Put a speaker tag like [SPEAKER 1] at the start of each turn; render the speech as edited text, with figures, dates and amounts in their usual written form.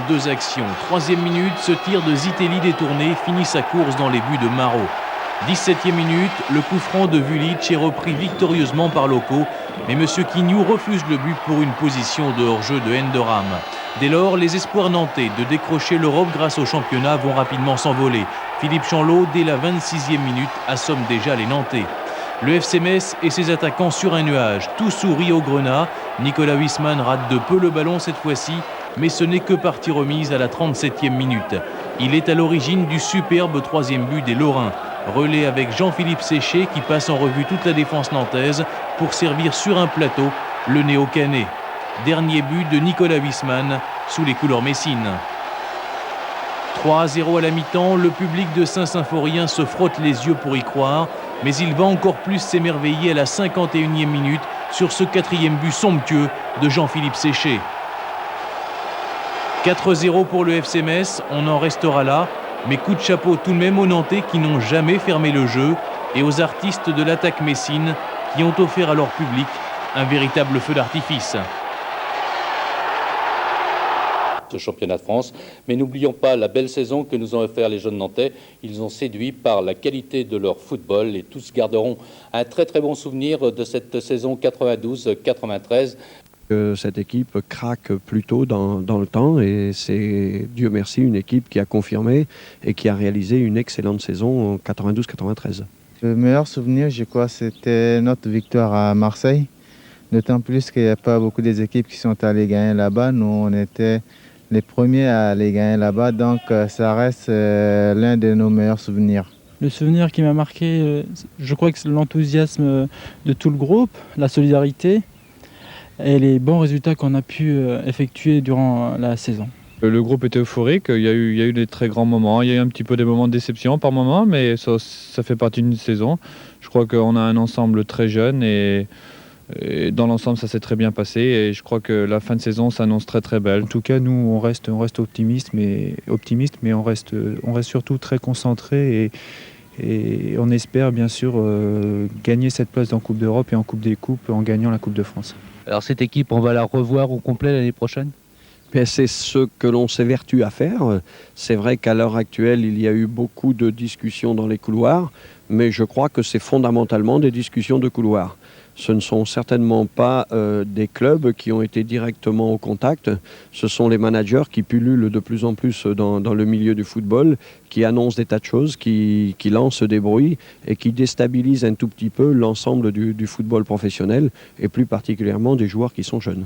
[SPEAKER 1] en 2 actions. 3e minute, ce tir de Zitelli détourné finit sa course dans les buts de Marot. 17e minute, le coup franc de Vulic est repris victorieusement par Loco, mais M. Quignou refuse le but pour une position de hors-jeu de Endoram. Dès lors, les espoirs nantais de décrocher l'Europe grâce au championnat vont rapidement s'envoler. Philippe Chanlot, dès la 26e minute, assomme déjà les Nantais. Le FC Metz et ses attaquants sur un nuage, tout sourit au Grenat. Nicolas Huisman rate de peu le ballon cette fois-ci, mais ce n'est que partie remise à la 37e minute. Il est à l'origine du superbe 3e but des Lorrains. Relais avec Jean-Philippe Séché qui passe en revue toute la défense nantaise pour servir sur un plateau le néo-canet. Dernier but de Nicolas Huisman sous les couleurs messines. 3-0 à la mi-temps, le public de Saint-Symphorien se frotte les yeux pour y croire, mais il va encore plus s'émerveiller à la 51e minute sur ce 4e but somptueux de Jean-Philippe Séché. 4-0 pour le FC Metz, on en restera là, mais coup de chapeau tout de même aux Nantais qui n'ont jamais fermé le jeu et aux artistes de l'attaque messine qui ont offert à leur public un véritable feu d'artifice.
[SPEAKER 2] Ce championnat de France, mais n'oublions pas la belle saison que nous ont offert les jeunes Nantais. Ils ont séduit par la qualité de leur football et tous garderont un très très bon souvenir de cette saison 92-93.
[SPEAKER 3] Cette équipe craque plutôt dans le temps et c'est, Dieu merci, une équipe qui a confirmé et qui a réalisé une excellente saison en 92-93.
[SPEAKER 4] Le meilleur souvenir, je crois, c'était notre victoire à Marseille. D'autant plus qu'il n'y a pas beaucoup des équipes qui sont allées gagner là-bas. Nous, on était les premiers à aller gagner là-bas, donc ça reste l'un de nos meilleurs souvenirs.
[SPEAKER 5] Le souvenir qui m'a marqué, je crois que c'est l'enthousiasme de tout le groupe, la solidarité et les bons résultats qu'on a pu effectuer durant la saison.
[SPEAKER 6] Le groupe était euphorique, il y a eu des très grands moments, il y a eu un petit peu des moments de déception par moment, mais ça fait partie d'une saison. Je crois qu'on a un ensemble très jeune et dans l'ensemble, ça s'est très bien passé et je crois que la fin de saison s'annonce très très belle.
[SPEAKER 7] En tout cas, nous, on reste optimiste, mais on reste surtout très concentré et on espère bien sûr gagner cette place en Coupe d'Europe et en Coupe des Coupes en gagnant la Coupe de France.
[SPEAKER 8] Alors cette équipe, on va la revoir au complet l'année prochaine ?
[SPEAKER 3] C'est ce que l'on s'évertue à faire. C'est vrai qu'à l'heure actuelle, il y a eu beaucoup de discussions dans les couloirs, mais je crois que c'est fondamentalement des discussions de couloirs. Ce ne sont certainement pas des clubs qui ont été directement au contact. Ce sont les managers qui pullulent de plus en plus dans le milieu du football, qui annoncent des tas de choses, qui lancent des bruits et qui déstabilisent un tout petit peu l'ensemble du football professionnel et plus particulièrement des joueurs qui sont jeunes.